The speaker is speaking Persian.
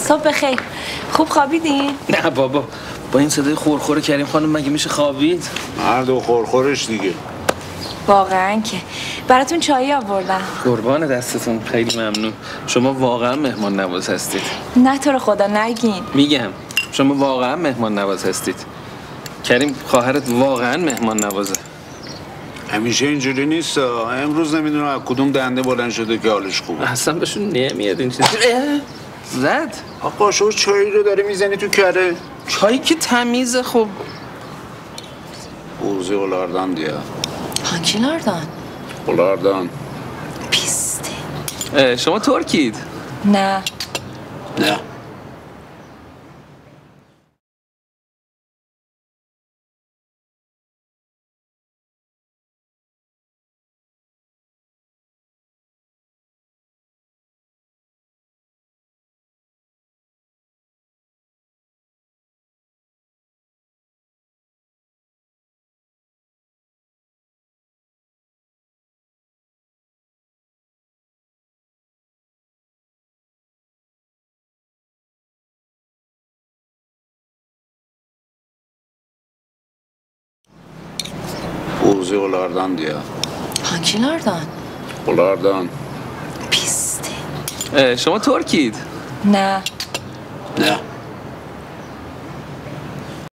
صبح بخیر. خوب خوابیدین؟ نه بابا، با این صدای خورخور کریم خانم مگه میشه خوابید؟ مرد و خورخورش دیگه. واقعا که براتون چایی آوردم. قربان دستتون، خیلی ممنون. شما واقعا مهمان نواز هستید. نه تو رو خدا نگین. میگم شما واقعا مهمان نواز هستید. کریم خواهرت واقعا مهمان نوازه. همیشه اینجوری نیست. امروز نمیدونم از کدوم دنده بلند شده که حالش خوبه. اصلا بهشون نمیاد این چیزی. زد آقا شو چایی رو داره میزنی تو کره. چایی که تمیزه. خب اوزی اولاردان دیا. هانکی لاردان؟ اولاردان پیسته. شما ترکید؟ نه. نه. اوزی اولاردان دیا. هانکی لاردان؟ اولاردان پیسته. شما ترکید؟ نه. نه.